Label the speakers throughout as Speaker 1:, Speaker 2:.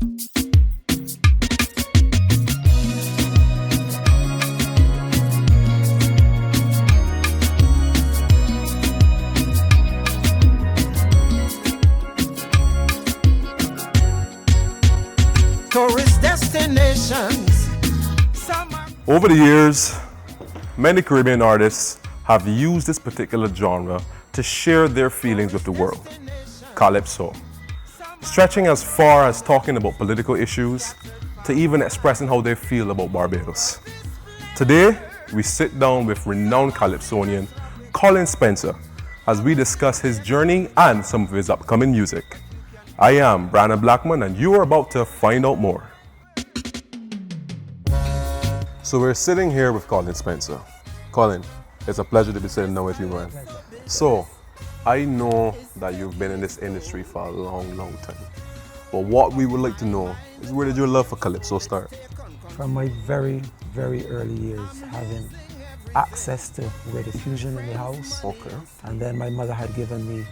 Speaker 1: Tourist destinations.
Speaker 2: Over the years, many Caribbean artists have used this particular genre to share their feelings with the world. Calypso, stretching as far as talking about political issues to even expressing how they feel about Barbados. Today, we sit down with renowned Calypsonian Colin Spencer as we discuss his journey and some of his upcoming music. I am Blackman, and you are about to find out more. So we're sitting here with Colin Spencer. Colin, it's a pleasure to be sitting down with you, man. So, I know that you've been in this industry for a long, long time. But what we would like to know is, where did your love for Calypso start?
Speaker 3: From my very, very early years, having access to radio fusion in the house.
Speaker 2: Okay.
Speaker 3: And then my mother had given me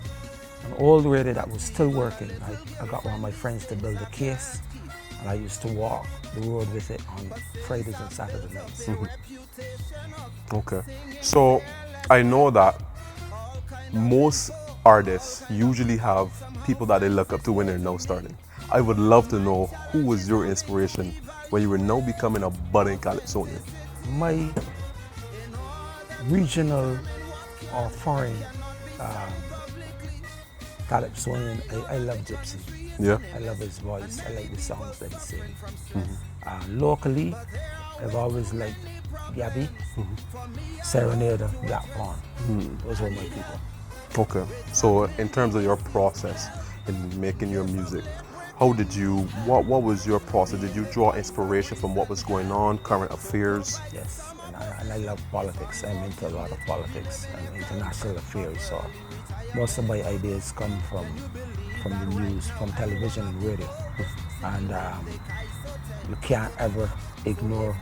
Speaker 3: an old radio that was still working. I got one of my friends to build a case, and I used to walk the road with it on Fridays and Saturday nights.
Speaker 2: Mm-hmm. Okay. So I know that most artists usually have people that they look up to when they're now starting. I would love to know, who was your inspiration when you were now becoming a budding Calypsonian?
Speaker 3: My regional or foreign Calypsonian, I love Gypsy.
Speaker 2: Yeah.
Speaker 3: I love his voice. I like the songs that he sings. Mm-hmm. Locally, I've always liked Gabby, Serenade, Blackman. Those were my people.
Speaker 2: Okay. So in terms of your process in making your music, what was your process? Did you draw inspiration from what was going on, current affairs?
Speaker 3: Yes, and I love politics. I'm into a lot of politics and international affairs. So most of my ideas come from the news, from television and radio. And you can't ever ignore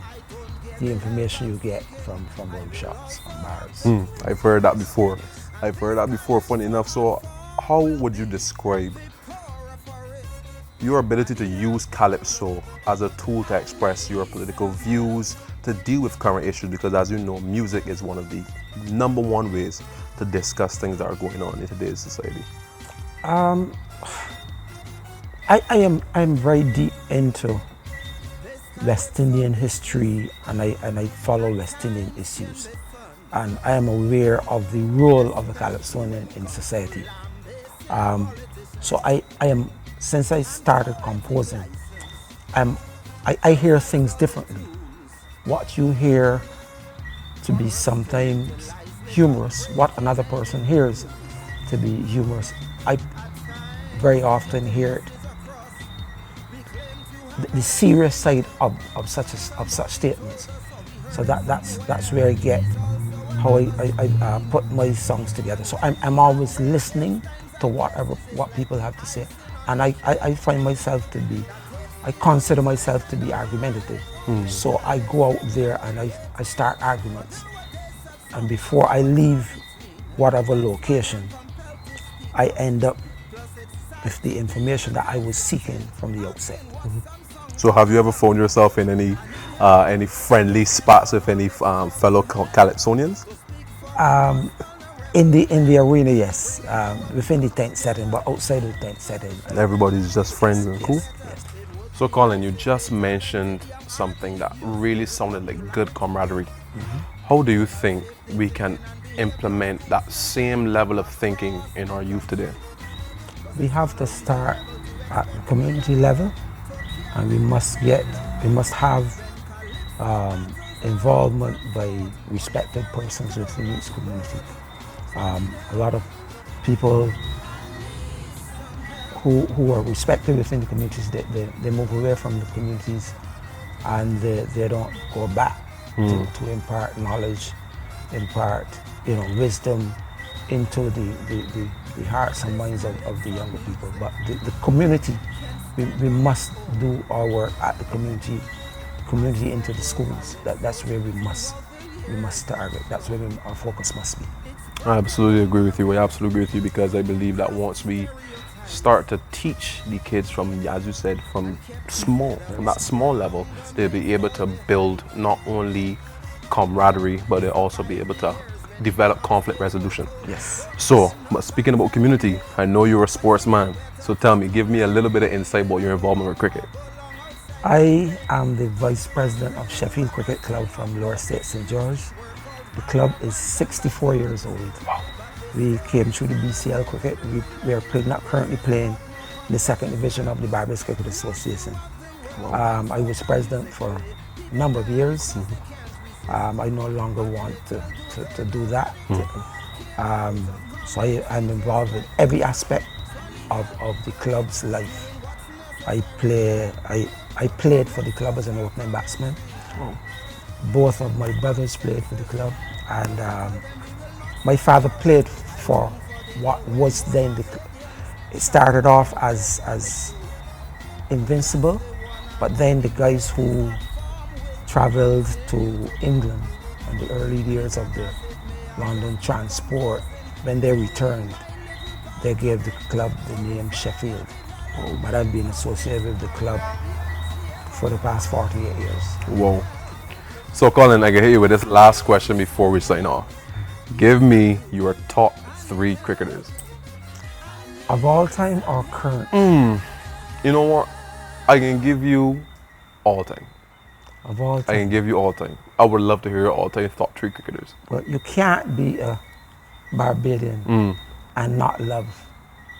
Speaker 3: the information you get from workshops, from bars.
Speaker 2: I've heard that before. I've heard that before, funny enough. So how would you describe your ability to use Calypso as a tool to express your political views, to deal with current issues? Because as you know, music is one of the number one ways to discuss things that are going on in today's society.
Speaker 3: I'm very deep into West Indian history, and I follow West Indian issues, and I am aware of the role of the Calypsonian in society. So I am, since I started composing, I hear things differently. What you hear to be sometimes humorous, what another person hears to be humorous, I very often hear the serious side of such statements. So that's where I get how I put my songs together. So I'm always listening to what people have to say, and I find myself to be, I consider myself to be argumentative. So I go out there and I start arguments, and before I leave whatever location, I end up with the information that I was seeking from the outset.
Speaker 2: So have you ever found yourself in any friendly spots with any fellow Calypsonians?
Speaker 3: In the arena, yes. Within the tent setting, but outside of the tent setting,
Speaker 2: Everybody's just friends and cool?
Speaker 3: Yes.
Speaker 2: So Colin, you just mentioned something that really sounded like good camaraderie. How do you think we can implement that same level of thinking in our youth today?
Speaker 3: We have to start at the community level, and we must have involvement by respected persons within each community. A lot of people who are respected within the communities, they move away from the communities, and they don't go back to impart knowledge, impart wisdom into the hearts and minds of the younger people. But the community, we must do our work at the community into the schools. That's where we must target. That's where our focus must be.
Speaker 2: I absolutely agree with you. I absolutely agree with you, because I believe that once we start to teach the kids from, as you said, from that small level, they'll be able to build not only camaraderie, but they'll also be able to develop conflict resolution.
Speaker 3: Yes.
Speaker 2: So, but speaking about community, I know you're a sportsman. So tell me, give me a little bit of insight about your involvement with cricket.
Speaker 3: I am the vice president of Sheffield Cricket Club from Lower State St. George. The club is 64 years old.
Speaker 2: Wow.
Speaker 3: We came through the BCL cricket. We are not currently playing in the second division of the Barbados Cricket Association.
Speaker 2: Wow.
Speaker 3: I was president for a number of years. I no longer want to do that. So I'm involved with every aspect of the club's life. I played for the club as an opening batsman.
Speaker 2: Oh.
Speaker 3: Both of my brothers played for the club, and my father played for what was then it started off as Invincible, but then the guys who traveled to England in the early years of the London transport, when they returned, they gave the club the name Sheffield. But I've been associated with the club for the past 48 years.
Speaker 2: Whoa. So Colin, I can hit you with this last question before we sign off. Give me your top 3 cricketers.
Speaker 3: Of all time or current?
Speaker 2: You know what? I can give you all time.
Speaker 3: Of all
Speaker 2: I
Speaker 3: time.
Speaker 2: can give you all time. I would love to hear your all time top 3 cricketers.
Speaker 3: But you can't be a Barbadian and not love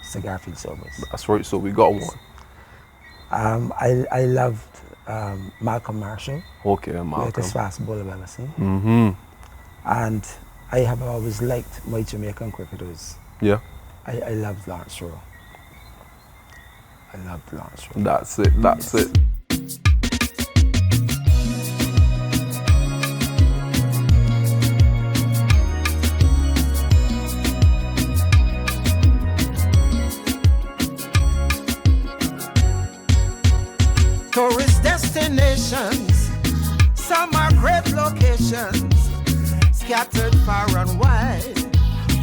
Speaker 3: Sir Garfield Sobers.
Speaker 2: That's right, so we got one.
Speaker 3: I loved Malcolm Marshall.
Speaker 2: Okay, Malcolm.
Speaker 3: Greatest fast bowler I've ever seen. And I have always liked my Jamaican cricketers.
Speaker 2: Yeah.
Speaker 3: I loved Lawrence Rowe. I loved Lawrence Rowe.
Speaker 2: That's it, that's it.
Speaker 1: Tourist destinations, some are great locations, scattered far and wide,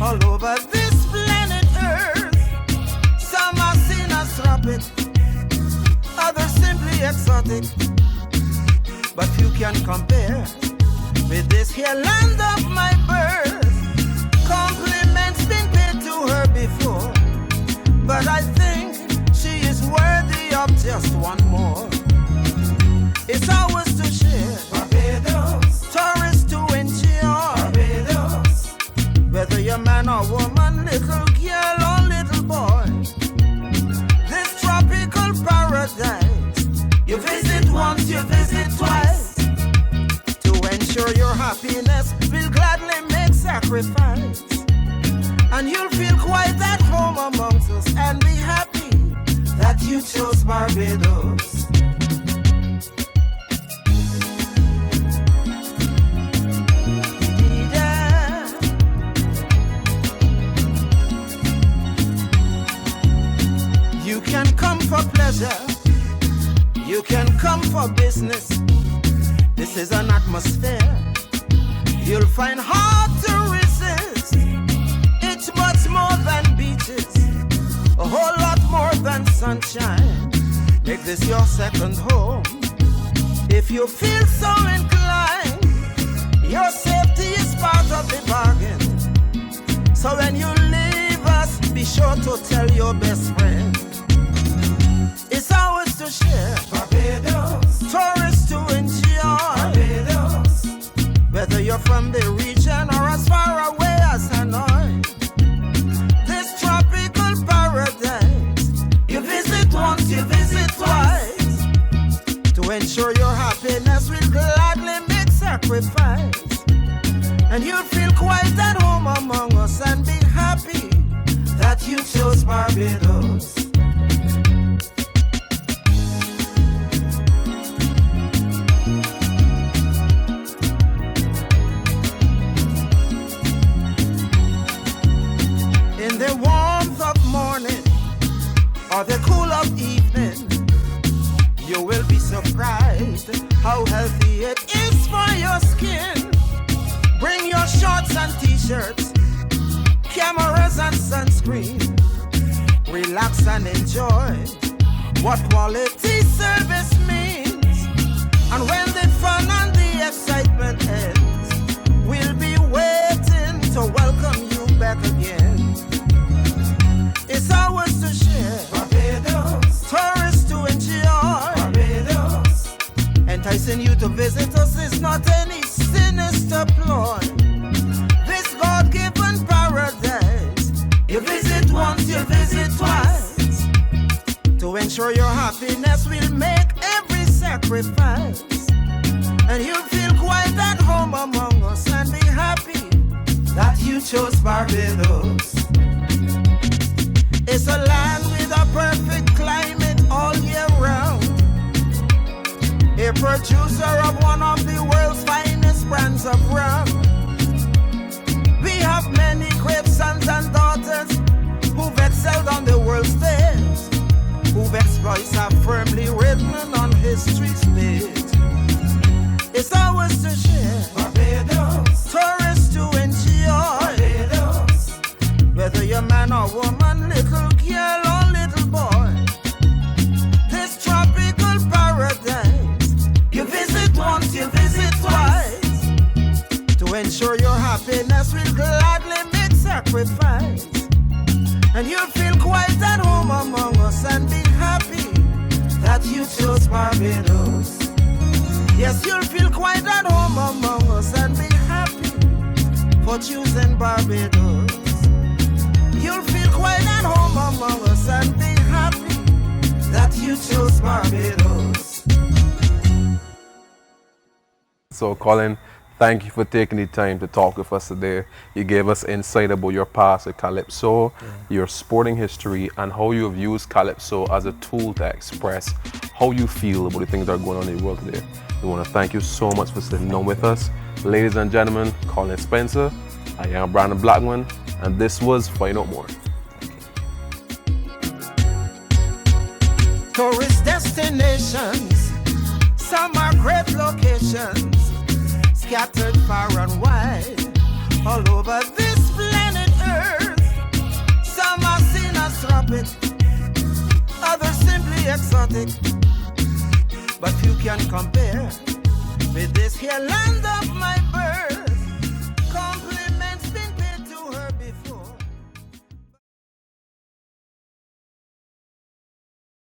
Speaker 1: all over this planet Earth. Some are seen as tropic, others simply exotic, but few can compare with this here land of my birth. Compliments been paid to her before, but I think she is worthy of just one more. It's ours to share, Barbados. Tourists to enjoy, Barbados. Whether you're man or woman, little girl or little boy, this tropical paradise, you visit once, you visit twice. To ensure your happiness, we'll gladly make sacrifice, and you'll feel quite at home amongst us and be happy that you chose Barbados. You can come for pleasure, you can come for business. This is an atmosphere you'll find hard to resist. It's much more than beaches, a whole lot more than sunshine. Make this your second home if you feel so inclined. Your safety is part of the bargain, so when you leave us, be sure to tell your best friend. It's ours to share, Barbados. Tourists to enjoy, Barbados. Whether you're from the region or as far away as Hanoi, this tropical paradise, you visit once, you visit twice. To ensure your happiness, we'll gladly make sacrifice, and you'll feel quite at home among us and be happy that you chose Barbados. In the warmth of morning or the cool of evening, you will be surprised how healthy it is for your skin. Bring your shorts and t-shirts, cameras and sunscreen. relax and enjoy what quality service means. And when the fun and the excitement ends, we'll be waiting to welcome you back again. It's ours to share, Barbados. Tourists to enjoy, Barbados. Enticing you to visit us is not any sinister ploy. This God-given paradise, you visit once, you visit twice. To ensure your happiness, we'll make every sacrifice. And you'll feel quite at home among us and be happy that you chose Barbados. It's a land with a perfect climate all year round. A producer of one of the world's finest brands of rum. We have many great sons and daughters who've excelled on the world stage, whose exploits are firmly written on history's page. It's ours to share, Barbados. Tourists to enjoy, Barbados. Whether you're man or woman, little girl or little boy, this tropical paradise, you visit once, you visit twice. To ensure your happiness, we'll gladly make sacrifice. And you'll feel quite at home among us and be happy that you chose Barbados. Yes, you'll feel quite at home among us and be happy for choosing Barbados. You'll feel quite at home among us and be happy that you chose Barbados.
Speaker 2: So, Colin, thank you for taking the time to talk with us today. You gave us insight about your past at Calypso, your sporting history, and how you have used Calypso as a tool to express how you feel about the things that are going on in the world today. We want to thank you so much for sitting down with us. Ladies and gentlemen, Colin Spencer, I am Brandon Blackman, and this was Find Out More.
Speaker 1: Tourist destinations, some are great locations, scattered far and wide, all over this planet Earth. Some are seen as tropic, others simply exotic, but few can compare with this here land of my